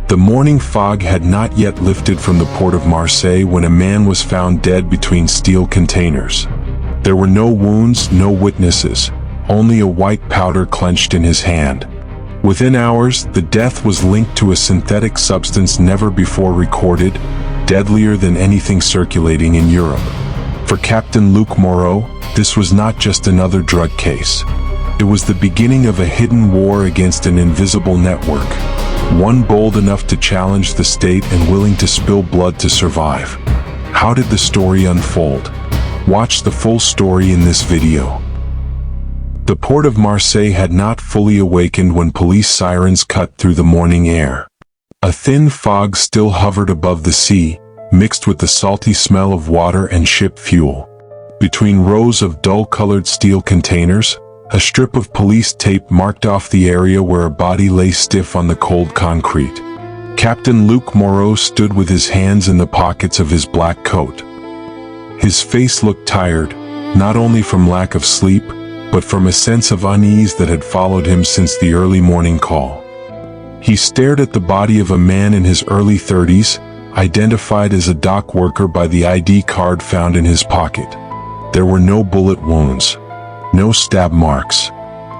The morning fog had not yet lifted from the port of Marseille when a man was found dead between steel containers. There were no wounds, no witnesses, only a white powder clenched in his hand. Within hours, the death was linked to a synthetic substance never before recorded, deadlier than anything circulating in Europe. For Captain Luc Moreau, this was not just another drug case. It was the beginning of a hidden war against an invisible network, one bold enough to challenge the state and willing to spill blood to survive. How did the story unfold? Watch the full story in this video. The port of Marseille had not fully awakened when police sirens cut through the morning air. A thin fog still hovered above the sea, mixed with the salty smell of water and ship fuel. Between rows of dull-colored steel containers, a strip of police tape marked off the area where a body lay stiff on the cold concrete. Captain Luc Moreau stood with his hands in the pockets of his black coat. His face looked tired, not only from lack of sleep, but from a sense of unease that had followed him since the early morning call. He stared at the body of a man in his early 30s, identified as a dock worker by the ID card found in his pocket. There were no bullet wounds, no stab marks,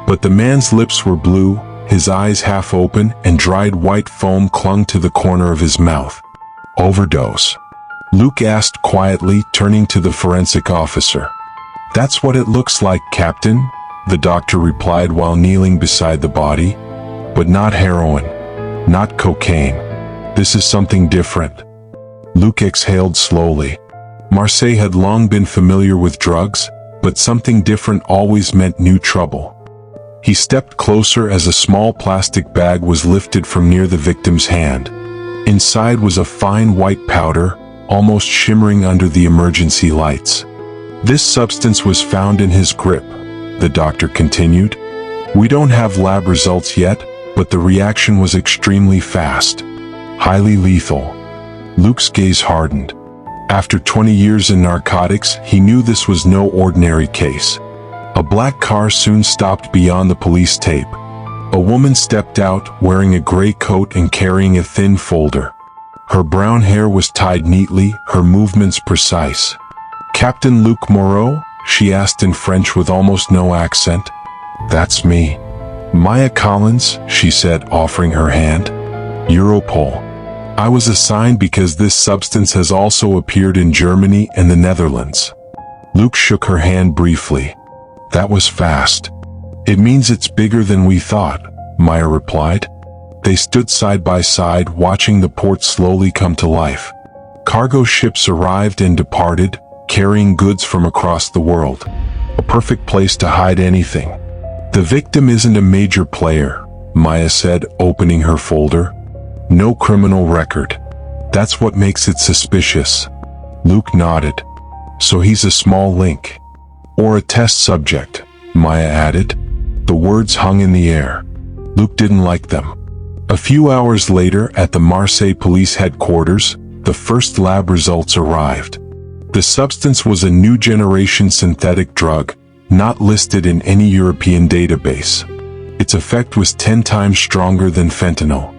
but the man's lips were blue, his eyes half open, and dried white foam clung to the corner of his mouth. Overdose? Luc asked quietly, turning to the forensic officer. "That's what it looks like, Captain," the doctor replied while kneeling beside the body. "But not heroin, not cocaine. This is something different." Luc exhaled slowly. Marseille had long been familiar with drugs, but something different always meant new trouble. He stepped closer as a small plastic bag was lifted from near the victim's hand. Inside was a fine white powder, almost shimmering under the emergency lights. "This substance was found in his grip," the doctor continued. "We don't have lab results yet, but the reaction was extremely fast. Highly lethal." Luc's gaze hardened. After 20 years in narcotics, he knew this was no ordinary case. A black car soon stopped beyond the police tape. A woman stepped out, wearing a gray coat and carrying a thin folder. Her brown hair was tied neatly, her movements precise. "Captain Luc Moreau?" she asked in French with almost no accent. "That's me." "Maya Collins," she said, offering her hand. "Europol. I was assigned because this substance has also appeared in Germany and the Netherlands." Luc shook her hand briefly. "That was fast." "It means it's bigger than we thought," Maya replied. They stood side by side, watching the port slowly come to life. Cargo ships arrived and departed, carrying goods from across the world. A perfect place to hide anything. "The victim isn't a major player," Maya said, opening her folder. "No criminal record. That's what makes it suspicious." Luc nodded. "So he's a small link. Or a test subject," Maya added. The words hung in the air. Luc didn't like them. A few hours later, at the Marseille police headquarters, the first lab results arrived. The substance was a new generation synthetic drug, not listed in any European database. Its effect was 10 times stronger than fentanyl.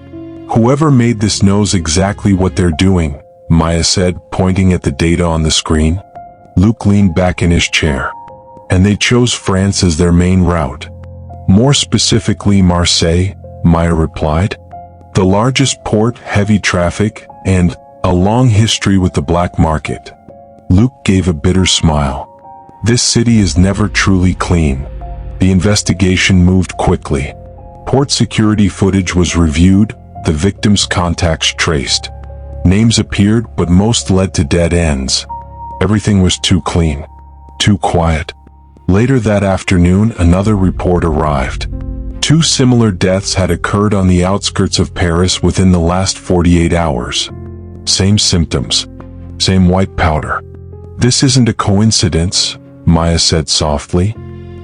"Whoever made this knows exactly what they're doing," Maya said, pointing at the data on the screen. Luc leaned back in his chair. "And they chose France as their main route." "More specifically Marseille," Maya replied. "The largest port, heavy traffic, and a long history with the black market." Luc gave a bitter smile. "This city is never truly clean." The investigation moved quickly. Port security footage was reviewed, the victims' contacts traced. Names appeared, but most led to dead ends. Everything was too clean, too quiet. Later that afternoon, another report arrived. 2 similar deaths had occurred on the outskirts of Paris within the last 48 hours. Same symptoms, same white powder. "This isn't a coincidence," Maya said softly.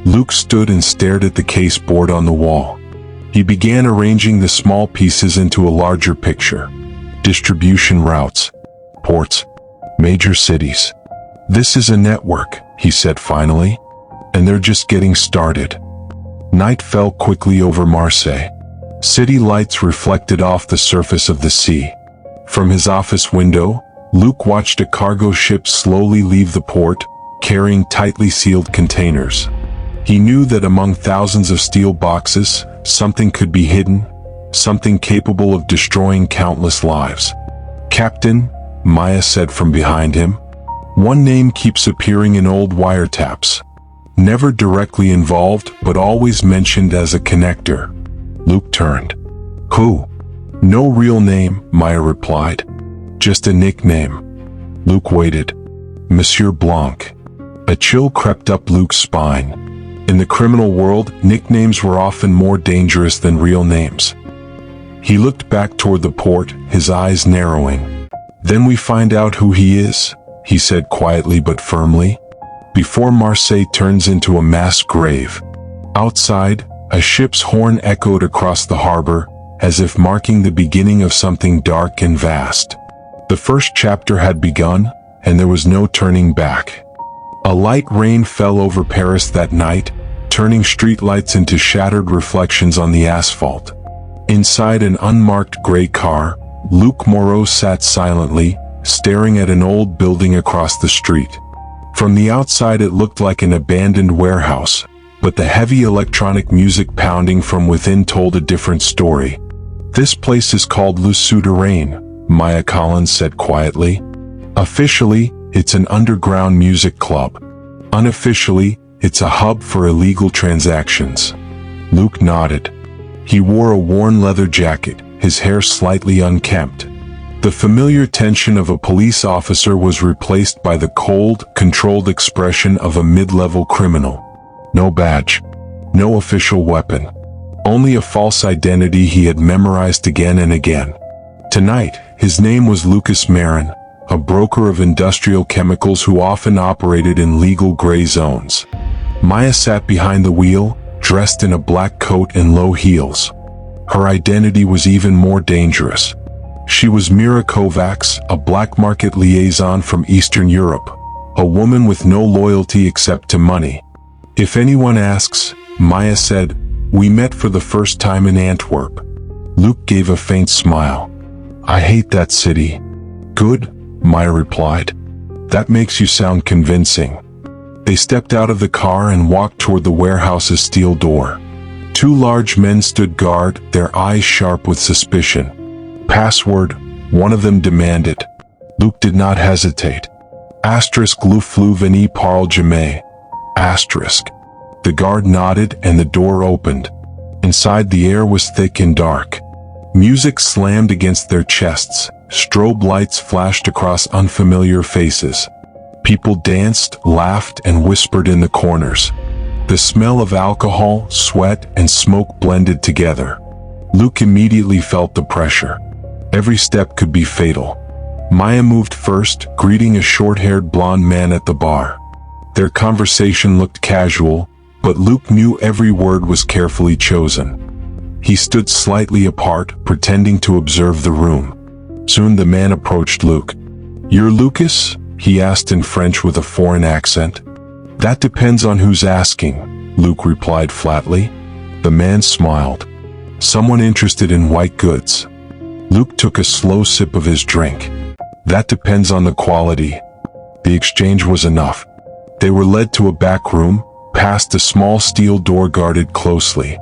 Luc stood and stared at the case board on the wall. He began arranging the small pieces into a larger picture. Distribution routes, ports, major cities. "This is a network," he said finally, "and they're just getting started." Night fell quickly over Marseille. City lights reflected off the surface of the sea. From his office window, Luke watched a cargo ship slowly leave the port, carrying tightly sealed containers. He knew that among thousands of steel boxes, something could be hidden, something capable of destroying countless lives. "Captain," Maya said from behind him. One name keeps appearing in old wiretaps. Never directly involved, but always mentioned as a connector. Luke turned. "Who?" "No real name," Maya replied. "Just a nickname." Luke waited. "Monsieur Blanc." A chill crept up Luke's spine. In the criminal world, nicknames were often more dangerous than real names. He looked back toward the port, his eyes narrowing. "Then we find out who he is," he said quietly but firmly, "before Marseille turns into a mass grave." Outside, a ship's horn echoed across the harbor, as if marking the beginning of something dark and vast. The first chapter had begun, and there was no turning back. A light rain fell over Paris that night, turning streetlights into shattered reflections on the asphalt. Inside an unmarked gray car, Luc Moreau sat silently, staring at an old building across the street. From the outside it looked like an abandoned warehouse, but the heavy electronic music pounding from within told a different story. "This place is called Le Souterrain," Maya Collins said quietly. "Officially, it's an underground music club. Unofficially, it's a hub for illegal transactions." Luke nodded. He wore a worn leather jacket, his hair slightly unkempt. The familiar tension of a police officer was replaced by the cold, controlled expression of a mid-level criminal. No badge. No official weapon. Only a false identity he had memorized again and again. Tonight, his name was Lucas Marin, a broker of industrial chemicals who often operated in legal gray zones. Maya sat behind the wheel, dressed in a black coat and low heels. Her identity was even more dangerous. She was Mira Kovacs, a black market liaison from Eastern Europe, a woman with no loyalty except to money. "If anyone asks," Maya said, "we met for the first time in Antwerp." Luke gave a faint smile. "I hate that city." "Good," Maya replied. "That makes you sound convincing." They stepped out of the car and walked toward the warehouse's steel door. Two large men stood guard, their eyes sharp with suspicion. "Password," one of them demanded. Luke did not hesitate. "Le flou veni parle jamais." Asterisk. The guard nodded and the door opened. Inside the air was thick and dark. Music slammed against their chests. Strobe lights flashed across unfamiliar faces. People danced, laughed, and whispered in the corners. The smell of alcohol, sweat, and smoke blended together. Luke immediately felt the pressure. Every step could be fatal. Maya moved first, greeting a short-haired blonde man at the bar. Their conversation looked casual, but Luke knew every word was carefully chosen. He stood slightly apart, pretending to observe the room. Soon the man approached Luke. "You're Lucas?" he asked in French with a foreign accent. "That depends on who's asking," Luke replied flatly. The man smiled. "Someone interested in white goods." Luke took a slow sip of his drink. "That depends on the quality." The exchange was enough. They were led to a back room, past a small steel door guarded closely.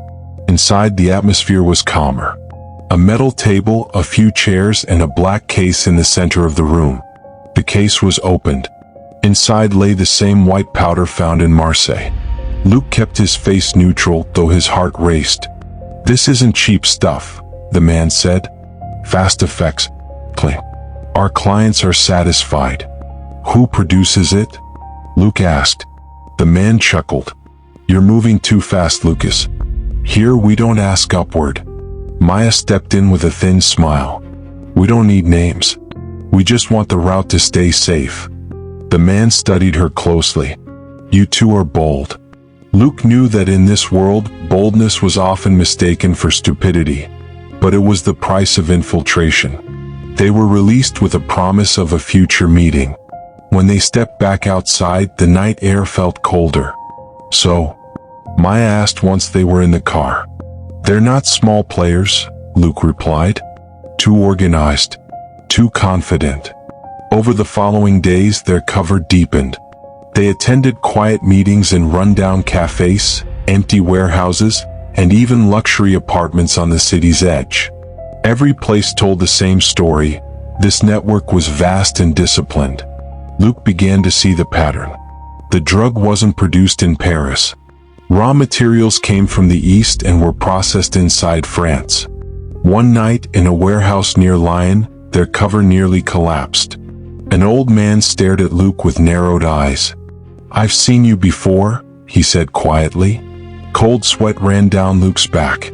Inside, the atmosphere was calmer. A metal table, a few chairs, and a black case in the center of the room. The case was opened. Inside lay the same white powder found in Marseille. Luke kept his face neutral, though his heart raced. "This isn't cheap stuff," the man said. "Fast effects. Clean. Our clients are satisfied." "Who produces it?" Luke asked. The man chuckled. "You're moving too fast, Lucas. Here we don't ask upward." Maya stepped in with a thin smile. "We don't need names. We just want the route to stay safe." The man studied her closely. "You two are bold." Luke knew that in this world, boldness was often mistaken for stupidity. But it was the price of infiltration. They were released with a promise of a future meeting. When they stepped back outside, the night air felt colder. "So?" Maya asked once they were in the car. "They're not small players," Luke replied. "Too organized, too confident." Over the following days, their cover deepened. They attended quiet meetings in rundown cafes, empty warehouses, and even luxury apartments on the city's edge. Every place told the same story. This network was vast and disciplined. Luke began to see the pattern. The drug wasn't produced in Paris. Raw materials came from the east and were processed inside France. One night, in a warehouse near Lyon, their cover nearly collapsed. An old man stared at Luke with narrowed eyes. "I've seen you before," he said quietly. Cold sweat ran down Luke's back.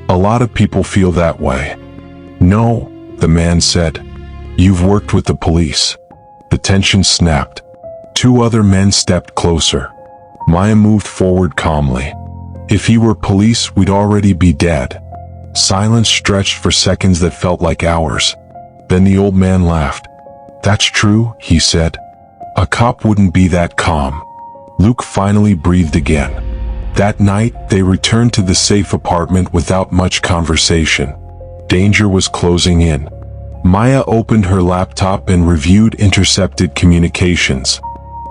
"A lot of people feel that way." "No," the man said. "You've worked with the police." The tension snapped. Two other men stepped closer. Maya moved forward calmly. "If he were police, we'd already be dead." Silence stretched for seconds that felt like hours. Then the old man laughed. "That's true," he said. "A cop wouldn't be that calm." Luke finally breathed again. That night, they returned to the safe apartment without much conversation. Danger was closing in. Maya opened her laptop and reviewed intercepted communications.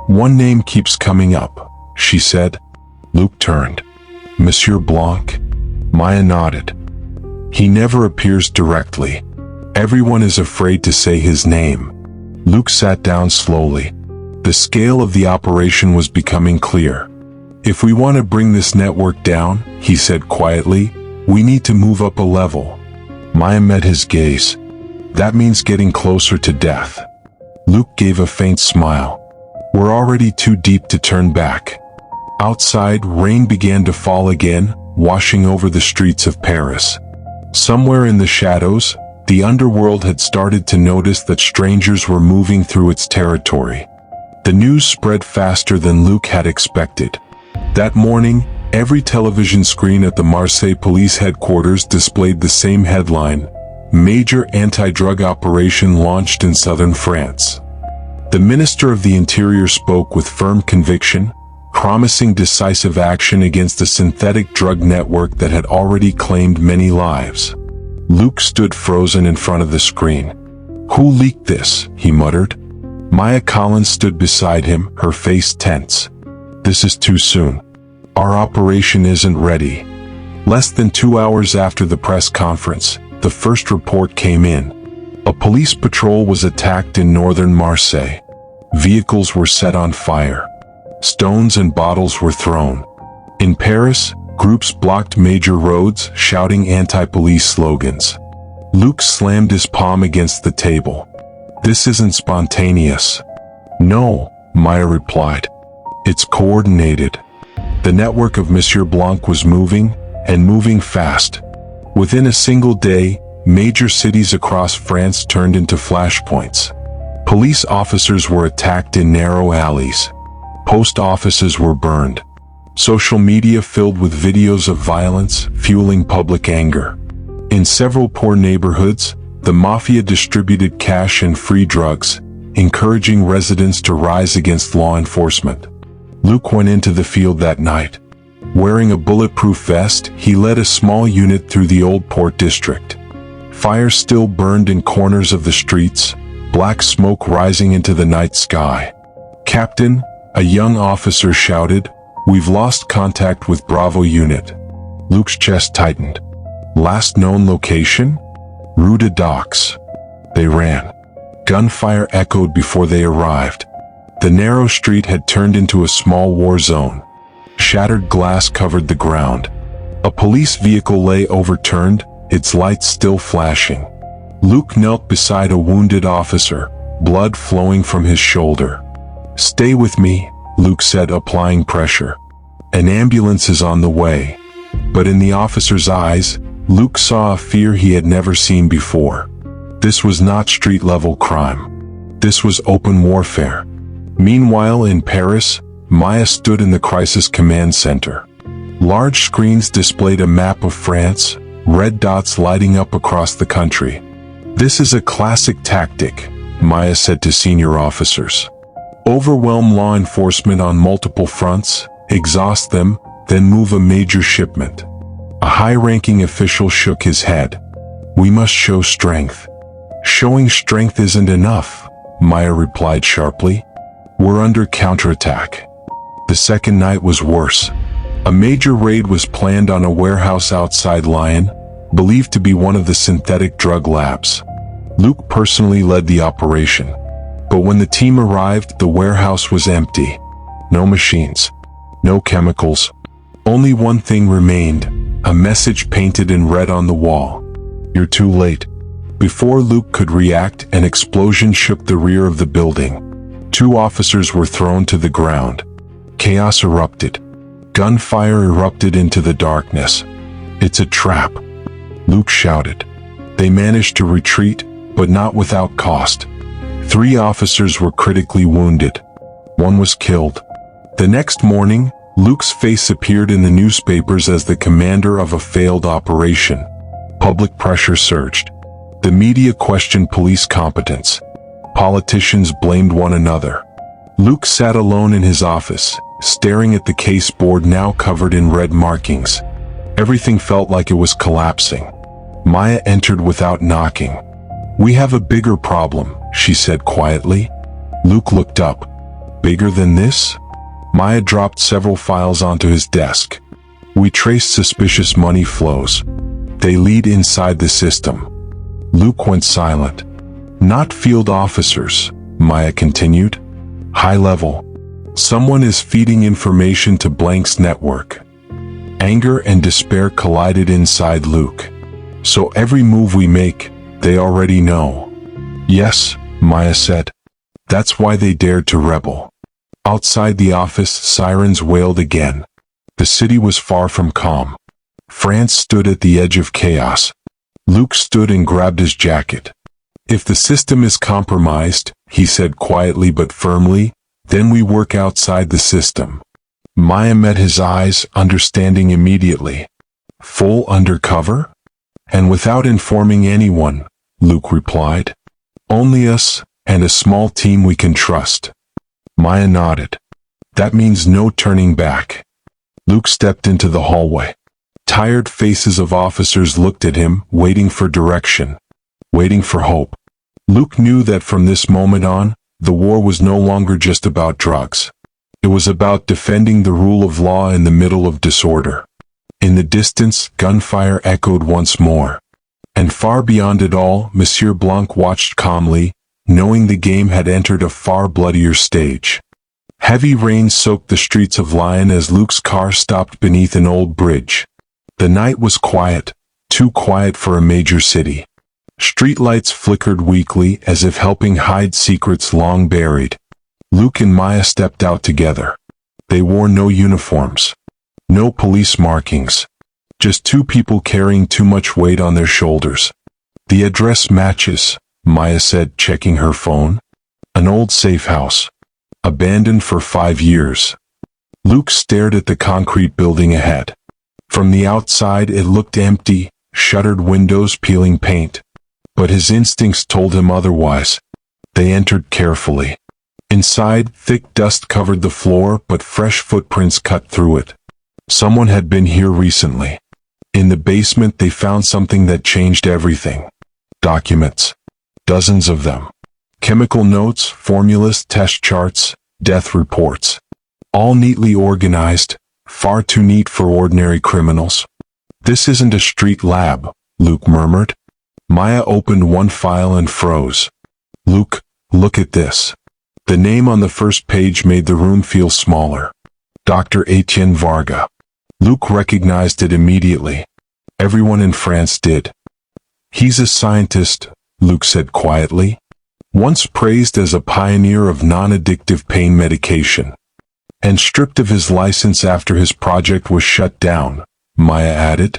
"One name keeps coming up," she said. Luke turned. "Monsieur Blanc?" Maya nodded. "He never appears directly. Everyone is afraid to say his name." Luke sat down slowly. The scale of the operation was becoming clear. "If we want to bring this network down," he said quietly, "we need to move up a level." Maya met his gaze. "That means getting closer to death." Luke gave a faint smile. "We're already too deep to turn back." Outside, rain began to fall again, washing over the streets of Paris. Somewhere in the shadows, the underworld had started to notice that strangers were moving through its territory. The news spread faster than Luke had expected. That morning, every television screen at the Marseille police headquarters displayed the same headline: "Major anti-drug operation launched in southern France." The Minister of the Interior spoke with firm conviction, promising decisive action against a synthetic drug network that had already claimed many lives. Luke stood frozen in front of the screen. "Who leaked this?" he muttered. Maya Collins stood beside him, her face tense. "This is too soon. Our operation isn't ready." Less than 2 hours after the press conference, the first report came in. A police patrol was attacked in northern Marseille. Vehicles were set on fire. Stones and bottles were thrown. In Paris, groups blocked major roads, shouting anti-police slogans. Luke slammed his palm against the table. "This isn't spontaneous." "No," Maya replied. "It's coordinated." The network of Monsieur Blanc was moving, and moving fast. Within a single day, major cities across France turned into flashpoints. Police officers were attacked in narrow alleys. Post offices were burned. Social media filled with videos of violence, fueling public anger. In several poor neighborhoods, the Mafia distributed cash and free drugs, encouraging residents to rise against law enforcement. Luke went into the field that night. Wearing a bulletproof vest, he led a small unit through the old port district. Fire still burned in corners of the streets, black smoke rising into the night sky. "Captain," a young officer shouted, "we've lost contact with Bravo unit." Luke's chest tightened. Last known location? Rue de Docks. They ran. Gunfire echoed before they arrived. The narrow street had turned into a small war zone. Shattered glass covered the ground. A police vehicle lay overturned, its lights still flashing. Luke knelt beside a wounded officer, blood flowing from his shoulder. "Stay with me," Luke said, applying pressure. "An ambulance is on the way." But in the officer's eyes, Luke saw a fear he had never seen before. This was not street-level crime. This was open warfare. Meanwhile, in Paris, Maya stood in the crisis command center. Large screens displayed a map of France, red dots lighting up across the country. "This is a classic tactic," Maya said to senior officers. "Overwhelm law enforcement on multiple fronts, exhaust them, then move a major shipment." A high-ranking official shook his head. "We must show strength." "Showing strength isn't enough," Maya replied sharply. "We're under counterattack." The second night was worse. A major raid was planned on a warehouse outside Lyon, believed to be one of the synthetic drug labs. Luke personally led the operation. But when the team arrived, the warehouse was empty. No machines. No chemicals. Only one thing remained, a message painted in red on the wall. "You're too late." Before Luke could react, an explosion shook the rear of the building. 2 officers were thrown to the ground. Chaos erupted. Gunfire erupted into the darkness. "It's a trap," Luke shouted. They managed to retreat, but not without cost. 3 officers were critically wounded. 1 was killed. The next morning, Luke's face appeared in the newspapers as the commander of a failed operation. Public pressure surged. The media questioned police competence. Politicians blamed one another. Luke sat alone in his office, staring at the case board now covered in red markings. Everything felt like it was collapsing. Maya entered without knocking. "We have a bigger problem," she said quietly. Luke looked up. "Bigger than this?" Maya dropped several files onto his desk. "We traced suspicious money flows. They lead inside the system." Luke went silent. "Not field officers," Maya continued. "High level. Someone is feeding information to Blank's network." Anger and despair collided inside Luke. "So every move we make, they already know." "Yes," Maya said. "That's why they dared to rebel." Outside the office, sirens wailed again. The city was far from calm. France stood at the edge of chaos. Luke stood and grabbed his jacket. "If the system is compromised," he said quietly but firmly, "then we work outside the system." Maya met his eyes, understanding immediately. "Full undercover?" "And without informing anyone," Luke replied. "Only us, and a small team we can trust." Maya nodded. "That means no turning back." Luke stepped into the hallway. Tired faces of officers looked at him, waiting for direction, waiting for hope. Luke knew that from this moment on, the war was no longer just about drugs. It was about defending the rule of law in the middle of disorder. In the distance, gunfire echoed once more. And far beyond it all, Monsieur Blanc watched calmly, knowing the game had entered a far bloodier stage. Heavy rain soaked the streets of Lyon as Luke's car stopped beneath an old bridge. The night was quiet, too quiet for a major city. Streetlights flickered weakly as if helping hide secrets long buried. Luke and Maya stepped out together. They wore no uniforms. No police markings. Just 2 people carrying too much weight on their shoulders. "The address matches," Maya said, checking her phone. "An old safe house. Abandoned for 5 years." Luke stared at the concrete building ahead. From the outside it looked empty, shuttered windows peeling paint. But his instincts told him otherwise. They entered carefully. Inside, thick dust covered the floor, but fresh footprints cut through it. Someone had been here recently. In the basement they found something that changed everything. Documents. Dozens of them. Chemical notes, formulas, test charts, death reports. All neatly organized, far too neat for ordinary criminals. "This isn't a street lab," Luke murmured. Maya opened one file and froze. "Luke, look at this." The name on the first page made the room feel smaller. Dr. Etienne Varga. Luke recognized it immediately. Everyone in France did. "He's a scientist," Luke said quietly. "Once praised as a pioneer of non-addictive pain medication. And stripped of his license after his project was shut down," Maya added,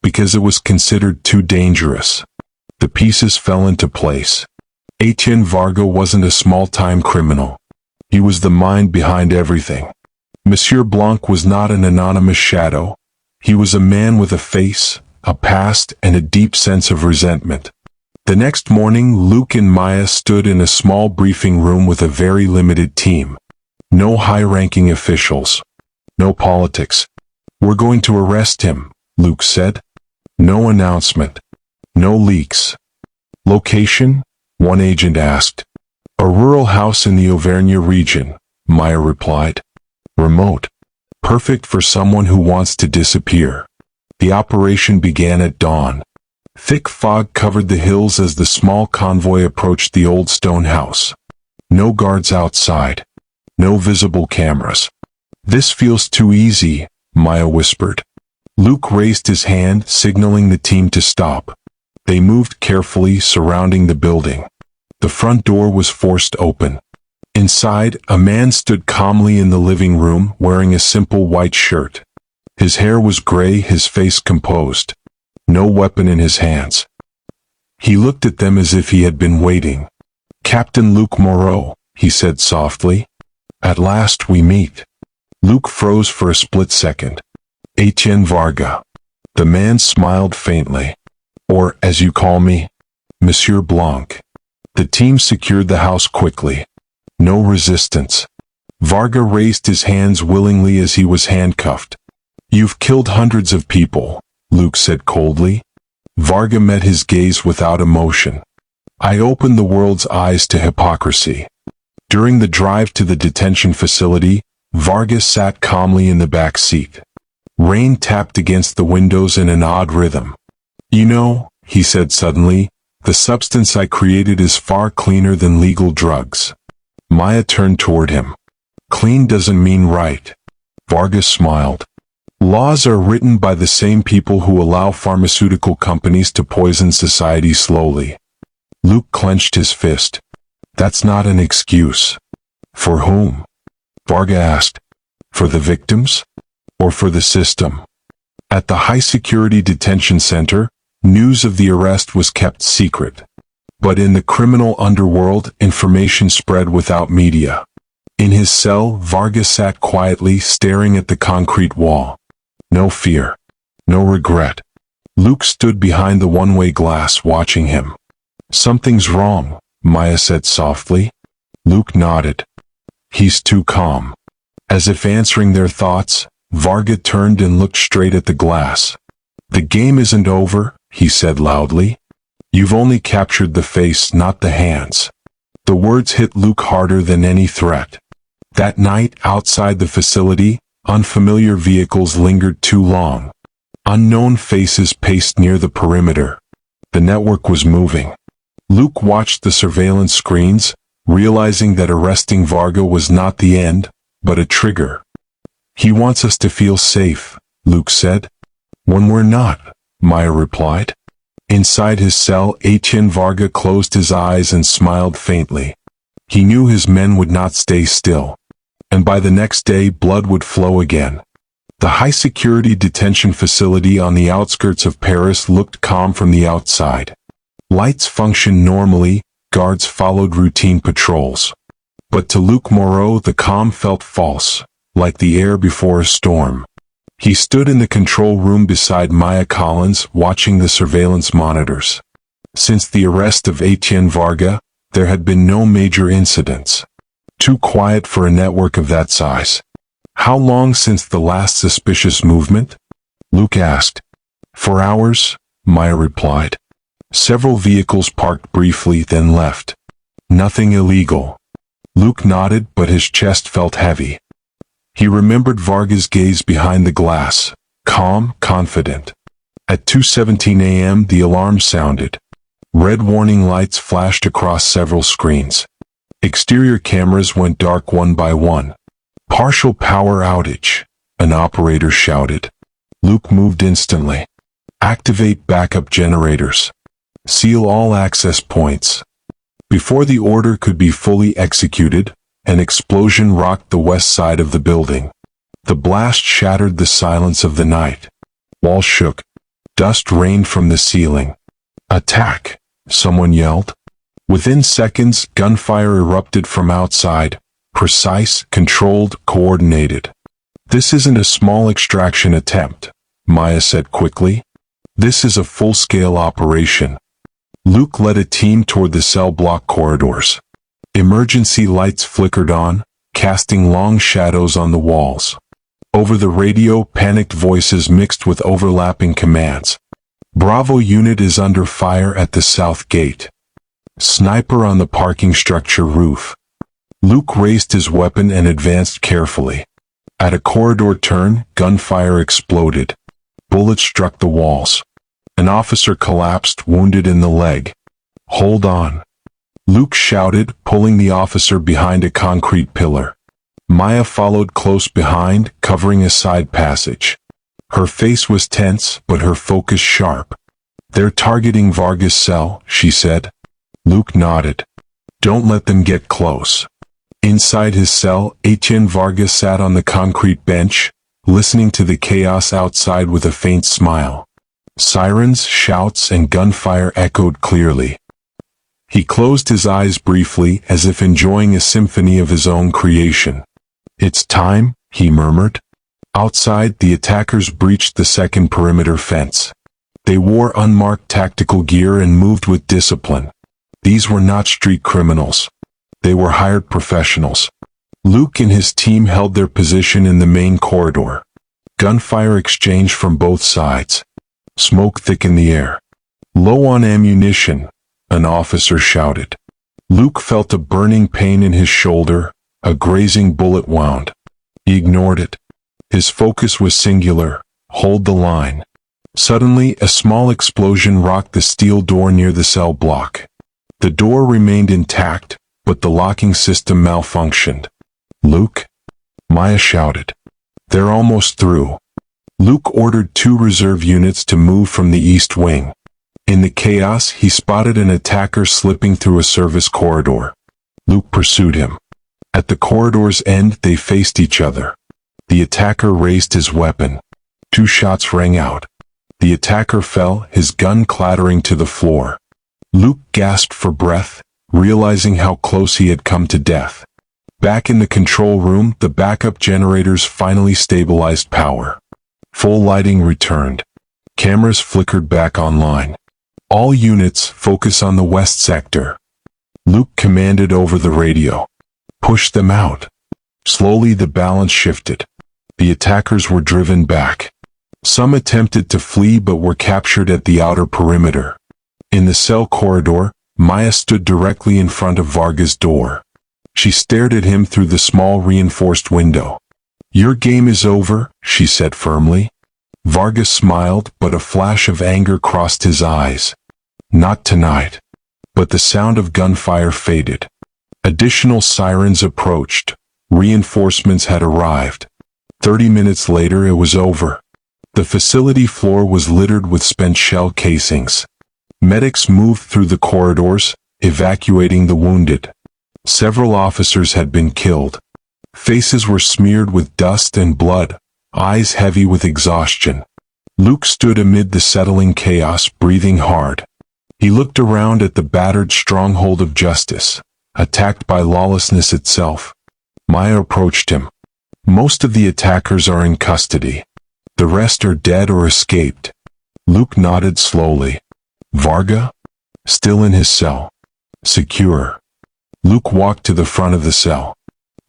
"because it was considered too dangerous." The pieces fell into place. Etienne Varga wasn't a small-time criminal. He was the mind behind everything. Monsieur Blanc was not an anonymous shadow. He was a man with a face, a past, and a deep sense of resentment. The next morning, Luke and Maya stood in a small briefing room with a very limited team. No high-ranking officials. No politics. "We're going to arrest him," Luke said. No announcement. No leaks. Location? One agent asked. A rural house in the Auvergne region, Maya replied. Remote. Perfect for someone who wants to disappear. The operation began at dawn. Thick fog covered the hills as the small convoy approached the old stone house. No guards outside. No visible cameras. This feels too easy, Maya whispered. Luke raised his hand, signaling the team to stop. They moved carefully, surrounding the building. The front door was forced open. Inside, a man stood calmly in the living room, wearing a simple white shirt. His hair was gray, his face composed. No weapon in his hands. He looked at them as if he had been waiting. Captain Luke Moreau, he said softly. At last we meet. Luke froze for a split second. Etienne Varga. The man smiled faintly. Or, as you call me, Monsieur Blanc. The team secured the house quickly. No resistance. Varga raised his hands willingly as he was handcuffed. You've killed hundreds of people, Luke said coldly. Varga met his gaze without emotion. I opened the world's eyes to hypocrisy. During the drive to the detention facility, Varga sat calmly in the back seat. Rain tapped against the windows in an odd rhythm. You know, he said suddenly, the substance I created is far cleaner than legal drugs. Maya turned toward him. Clean doesn't mean right. Varga smiled. Laws are written by the same people who allow pharmaceutical companies to poison society slowly. Luke clenched his fist. That's not an excuse. For whom? Varga asked. For the victims? Or for the system? At the high-security detention center, news of the arrest was kept secret. But in the criminal underworld, information spread without media. In his cell, Varga sat quietly, staring at the concrete wall. No fear. No regret. Luke stood behind the one-way glass, watching him. Something's wrong, Maya said softly. Luke nodded. He's too calm. As if answering their thoughts, Varga turned and looked straight at the glass. The game isn't over, he said loudly. You've only captured the face, not the hands. The words hit Luke harder than any threat. That night, outside the facility, unfamiliar vehicles lingered too long. Unknown faces paced near the perimeter. The network was moving. Luke watched the surveillance screens, realizing that arresting Varga was not the end, but a trigger. He wants us to feel safe, Luke said. When we're not, Maya replied. Inside his cell, Etienne Varga closed his eyes and smiled faintly. He knew his men would not stay still. And by the next day, blood would flow again. The high-security detention facility on the outskirts of Paris looked calm from the outside. Lights functioned normally, guards followed routine patrols. But to Luke Moreau, the calm felt false, like the air before a storm. He stood in the control room beside Maya Collins, watching the surveillance monitors. Since the arrest of Etienne Varga, there had been no major incidents. Too quiet for a network of that size. How long since the last suspicious movement? Luke asked. For hours, Maya replied. Several vehicles parked briefly, then left. Nothing illegal. Luke nodded, but his chest felt heavy. He remembered Varga's gaze behind the glass, calm, confident. At 2:17 a.m. the alarm sounded. Red warning lights flashed across several screens. Exterior cameras went dark one by one. Partial power outage, an operator shouted. Luke moved instantly. Activate backup generators. Seal all access points. Before the order could be fully executed, an explosion rocked the west side of the building. The blast shattered the silence of the night. Walls shook. Dust rained from the ceiling. Attack! Someone yelled. Within seconds, gunfire erupted from outside. Precise, controlled, coordinated. This isn't a small extraction attempt, Maya said quickly. This is a full-scale operation. Luke led a team toward the cell block corridors. Emergency lights flickered on, casting long shadows on the walls. Over the radio, panicked voices mixed with overlapping commands. Bravo unit is under fire at the south gate. Sniper on the parking structure roof. Luke raised his weapon and advanced carefully. At a corridor turn, gunfire exploded. Bullets struck the walls. An officer collapsed, wounded in the leg. Hold on. Luke shouted, pulling the officer behind a concrete pillar. Maya followed close behind, covering a side passage. Her face was tense, but her focus sharp. They're targeting Vargas' cell, she said. Luke nodded. Don't let them get close. Inside his cell, Etienne Vargas sat on the concrete bench, listening to the chaos outside with a faint smile. Sirens, shouts, and gunfire echoed clearly. He closed his eyes briefly, as if enjoying a symphony of his own creation. It's time, he murmured. Outside, the attackers breached the second perimeter fence. They wore unmarked tactical gear and moved with discipline. These were not street criminals. They were hired professionals. Luke and his team held their position in the main corridor. Gunfire exchanged from both sides. Smoke thickened the air. Low on ammunition, an officer shouted. Luke felt a burning pain in his shoulder, a grazing bullet wound. He ignored it. His focus was singular. Hold the line. Suddenly, a small explosion rocked the steel door near the cell block. The door remained intact, but the locking system malfunctioned. Luke? Maya shouted. They're almost through. Luke ordered 2 reserve units to move from the east wing. In the chaos, he spotted an attacker slipping through a service corridor. Luke pursued him. At the corridor's end, they faced each other. The attacker raised his weapon. 2 shots rang out. The attacker fell, his gun clattering to the floor. Luke gasped for breath, realizing how close he had come to death. Back in the control room, the backup generators finally stabilized power. Full lighting returned. Cameras flickered back online. All units, focus on the west sector. Luke commanded over the radio. Push them out. Slowly the balance shifted. The attackers were driven back. Some attempted to flee but were captured at the outer perimeter. In the cell corridor, Maya stood directly in front of Vargas' door. She stared at him through the small reinforced window. Your game is over, she said firmly. Vargas smiled, but a flash of anger crossed his eyes. Not tonight. But the sound of gunfire faded. Additional sirens approached. Reinforcements had arrived. 30 minutes later it was over. The facility floor was littered with spent shell casings. Medics moved through the corridors, evacuating the wounded. Several officers had been killed. Faces were smeared with dust and blood, eyes heavy with exhaustion. Luke stood amid the settling chaos, breathing hard. He looked around at the battered stronghold of justice, attacked by lawlessness itself. Maya approached him. Most of the attackers are in custody. The rest are dead or escaped. Luke nodded slowly. Varga? Still in his cell. Secure. Luke walked to the front of the cell.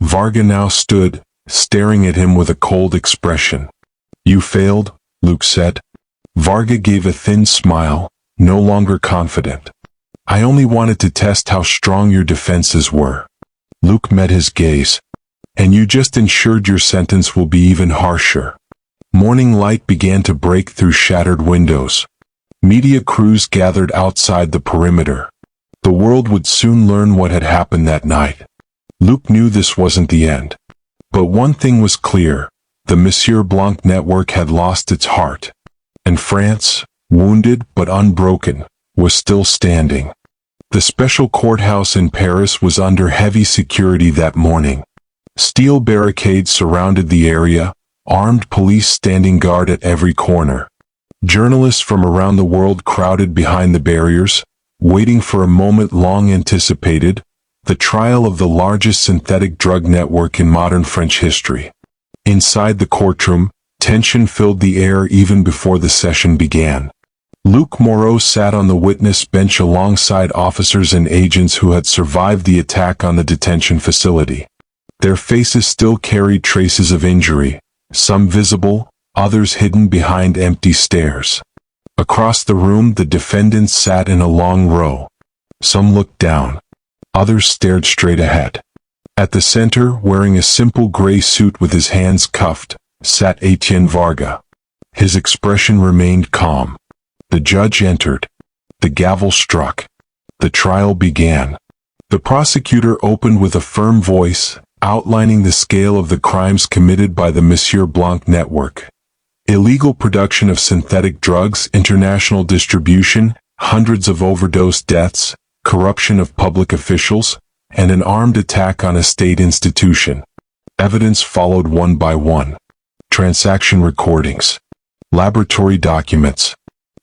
Varga now stood, staring at him with a cold expression. You failed, Luke said. Varga gave a thin smile, no longer confident. I only wanted to test how strong your defenses were. Luke met his gaze. And you just ensured your sentence will be even harsher. Morning light began to break through shattered windows. Media crews gathered outside the perimeter. The world would soon learn what had happened that night. Luke knew this wasn't the end. But one thing was clear. The Monsieur Blanc network had lost its heart. And France, wounded but unbroken, was still standing. The special courthouse in Paris was under heavy security that morning. Steel barricades surrounded the area, armed police standing guard at every corner. Journalists from around the world crowded behind the barriers, waiting for a moment long anticipated, the trial of the largest synthetic drug network in modern French history. Inside the courtroom, tension filled the air even before the session began. Luc Moreau sat on the witness bench alongside officers and agents who had survived the attack on the detention facility. Their faces still carried traces of injury, some visible, others hidden behind empty stairs. Across the room, the defendants sat in a long row. Some looked down. Others stared straight ahead. At the center, wearing a simple gray suit with his hands cuffed, sat Etienne Varga. His expression remained calm. The judge entered. The gavel struck. The trial began. The prosecutor opened with a firm voice, outlining the scale of the crimes committed by the Monsieur Blanc network. Illegal production of synthetic drugs, international distribution, hundreds of overdose deaths, corruption of public officials, and an armed attack on a state institution. Evidence followed one by one. Transaction recordings, laboratory documents,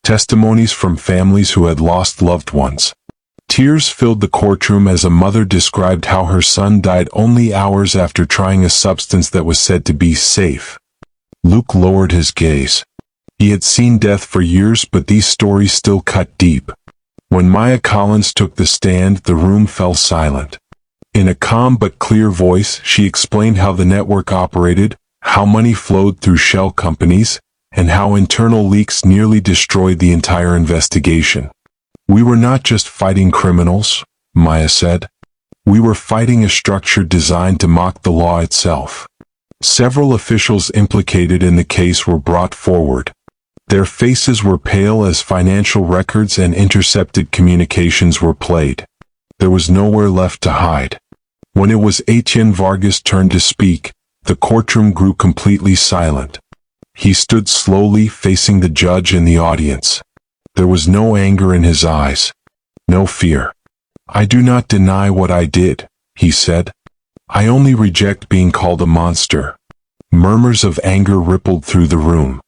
testimonies from families who had lost loved ones. Tears filled the courtroom as a mother described how her son died only hours after trying a substance that was said to be safe. Luc lowered his gaze. He had seen death for years, but these stories still cut deep. When Maya Collins took the stand, the room fell silent. In a calm but clear voice, she explained how the network operated, how money flowed through shell companies, and how internal leaks nearly destroyed the entire investigation. "We were not just fighting criminals," Maya said. "We were fighting a structure designed to mock the law itself." Several officials implicated in the case were brought forward. Their faces were pale as financial records and intercepted communications were played. There was nowhere left to hide. When it was Etienne Varga's turn to speak, the courtroom grew completely silent. He stood slowly, facing the judge and the audience. There was no anger in his eyes. No fear. "I do not deny what I did," he said. "I only reject being called a monster." Murmurs of anger rippled through the room.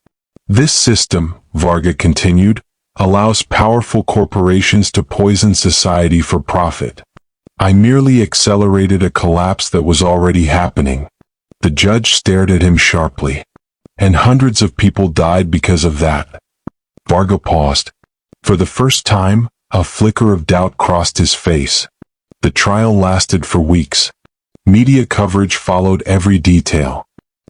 "This system," Varga continued, "allows powerful corporations to poison society for profit. I merely accelerated a collapse that was already happening." The judge stared at him sharply. "And hundreds of people died because of that." Varga paused. For the first time, a flicker of doubt crossed his face. The trial lasted for weeks. Media coverage followed every detail.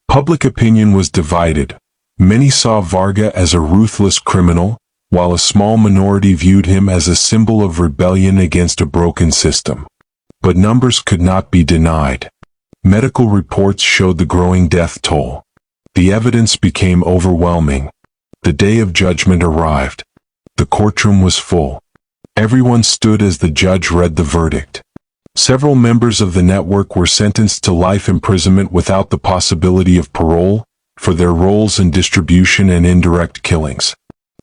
Public opinion was divided. Many saw Varga as a ruthless criminal, while a small minority viewed him as a symbol of rebellion against a broken system. But numbers could not be denied. Medical reports showed the growing death toll. The evidence became overwhelming. The day of judgment arrived. The courtroom was full. Everyone stood as the judge read the verdict. Several members of the network were sentenced to life imprisonment without the possibility of parole, for their roles in distribution and indirect killings.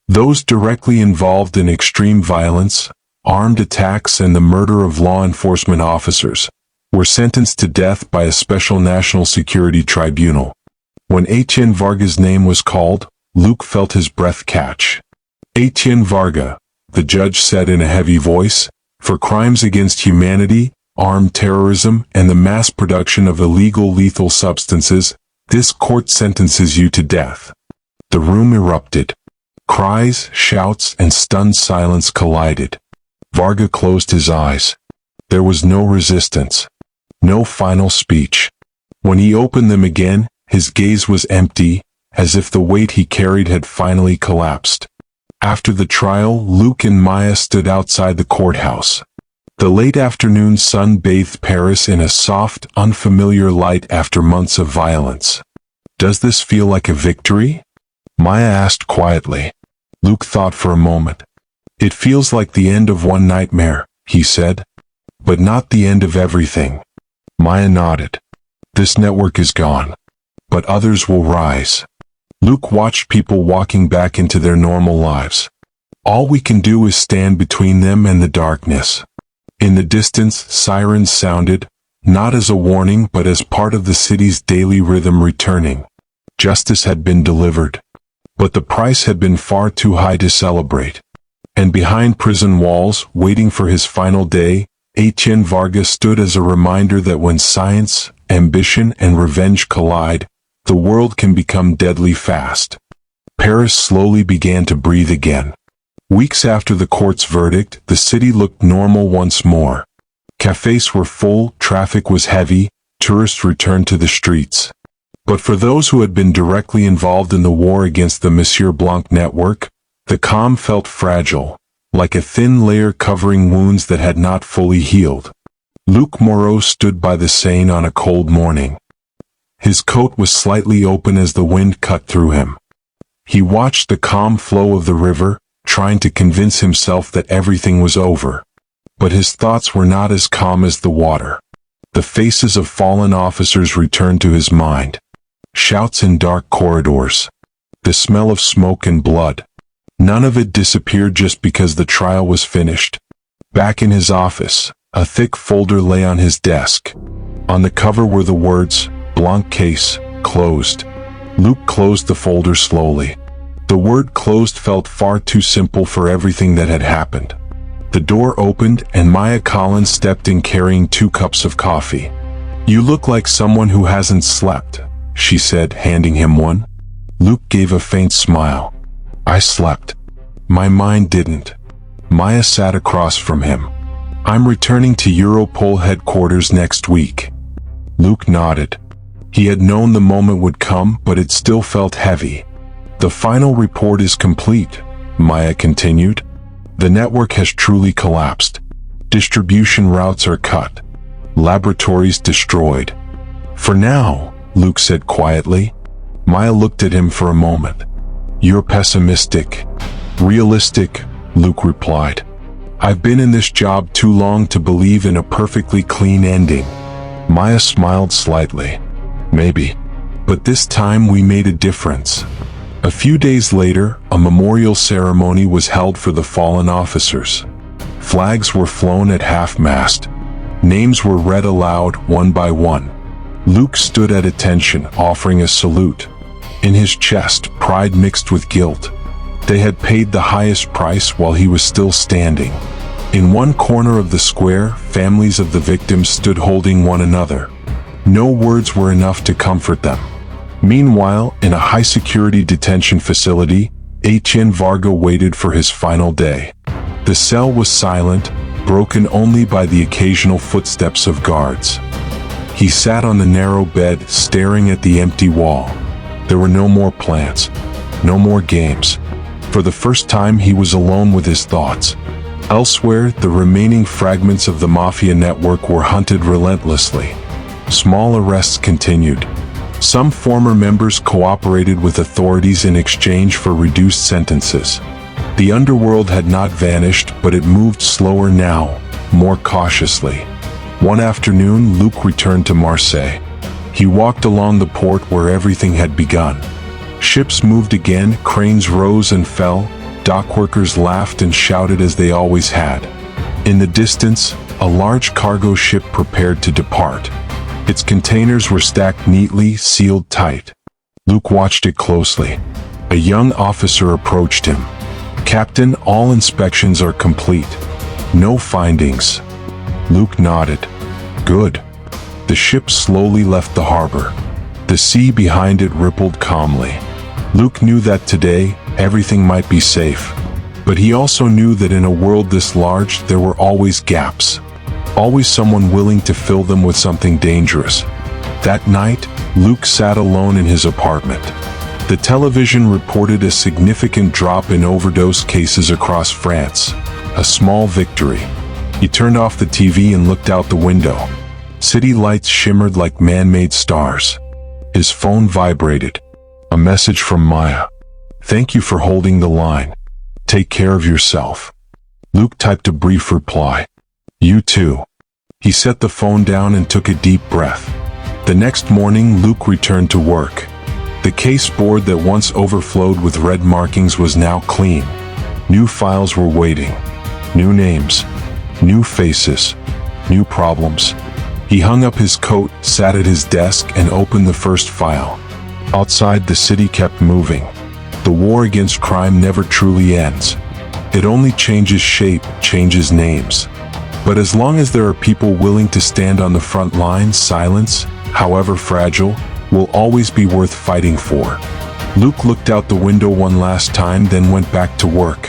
Those directly involved in extreme violence, armed attacks, and the murder of law enforcement officers were sentenced to death by a special national security tribunal. When Etienne Varga's name was called, Luc felt his breath catch. "Etienne Varga," the judge said in a heavy voice, "for crimes against humanity, armed terrorism, and the mass production of illegal lethal substances, this court sentences you to death." The room erupted. Cries, shouts, and stunned silence collided. Varga closed his eyes. There was no resistance. No final speech. When he opened them again, his gaze was empty, as if the weight he carried had finally collapsed. After the trial, Luc and Maya stood outside the courthouse. The late afternoon sun bathed Paris in a soft, unfamiliar light after months of violence. "Does this feel like a victory?" Maya asked quietly. Luc thought for a moment. "It feels like the end of one nightmare," he said. "But not the end of everything." Maya nodded. "This network is gone. But others will rise." Luc watched people walking back into their normal lives. "All we can do is stand between them and the darkness." In the distance, sirens sounded, not as a warning but as part of the city's daily rhythm returning. Justice had been delivered. But the price had been far too high to celebrate. And behind prison walls, waiting for his final day, Etienne Varga stood as a reminder that when science, ambition, and revenge collide, the world can become deadly fast. Paris slowly began to breathe again. Weeks after the court's verdict, the city looked normal once more. Cafes were full, traffic was heavy, tourists returned to the streets. But for those who had been directly involved in the war against the Monsieur Blanc network, the calm felt fragile, like a thin layer covering wounds that had not fully healed. Luc Moreau stood by the Seine on a cold morning. His coat was slightly open as the wind cut through him. He watched the calm flow of the river, trying to convince himself that everything was over. But his thoughts were not as calm as the water. The faces of fallen officers returned to his mind. Shouts in dark corridors. The smell of smoke and blood. None of it disappeared just because the trial was finished. Back in his office, a thick folder lay on his desk. On the cover were the words, "Blanc case, closed." Luc closed the folder slowly. The word closed felt far too simple for everything that had happened. The door opened and Maya Collins stepped in carrying 2 cups of coffee. "You look like someone who hasn't slept," she said, handing him one. Luc gave a faint smile. "I slept. My mind didn't." Maya sat across from him. "I'm returning to Europol headquarters next week." Luc nodded. He had known the moment would come, but it still felt heavy. "The final report is complete," Maya continued. "The network has truly collapsed. Distribution routes are cut. Laboratories destroyed. For now," Luc said quietly. Maya looked at him for a moment. "You're pessimistic." "Realistic," Luc replied. "I've been in this job too long to believe in a perfectly clean ending." Maya smiled slightly. "Maybe. But this time we made a difference." A few days later, a memorial ceremony was held for the fallen officers. Flags were flown at half-mast. Names were read aloud, one by one. Luc stood at attention, offering a salute. In his chest, pride mixed with guilt. They had paid the highest price while he was still standing. In one corner of the square, families of the victims stood holding one another. No words were enough to comfort them. Meanwhile, in a high-security detention facility, Etienne Varga waited for his final day. The cell was silent, broken only by the occasional footsteps of guards. He sat on the narrow bed, staring at the empty wall. There were no more plants, no more games. For the first time, he was alone with his thoughts. Elsewhere, the remaining fragments of the Mafia network were hunted relentlessly. Small arrests continued. Some former members cooperated with authorities in exchange for reduced sentences. The underworld had not vanished, but it moved slower now, more cautiously. One afternoon, Luc returned to Marseille. He walked along the port where everything had begun. Ships moved again, cranes rose and fell, dockworkers laughed and shouted as they always had. In the distance, a large cargo ship prepared to depart. Its containers were stacked neatly, sealed tight. Luc watched it closely. A young officer approached him. "Captain, all inspections are complete. No findings." Luc nodded. "Good." The ship slowly left the harbor. The sea behind it rippled calmly. Luc knew that today, everything might be safe. But he also knew that in a world this large, there were always gaps. Always someone willing to fill them with something dangerous. That night, Luc sat alone in his apartment. The television reported a significant drop in overdose cases across France. A small victory. He turned off the TV and looked out the window. City lights shimmered like man-made stars. His phone vibrated. A message from Maya. "Thank you for holding the line. Take care of yourself." Luc typed a brief reply. "You too." He set the phone down and took a deep breath. The next morning, Luc returned to work. The case board that once overflowed with red markings was now clean. New files were waiting. New names. New faces. New problems. He hung up his coat, sat at his desk, and opened the first file. Outside, the city kept moving. The war against crime never truly ends. It only changes shape, changes names. But as long as there are people willing to stand on the front line, silence, however fragile, will always be worth fighting for. Luc looked out the window one last time, then went back to work.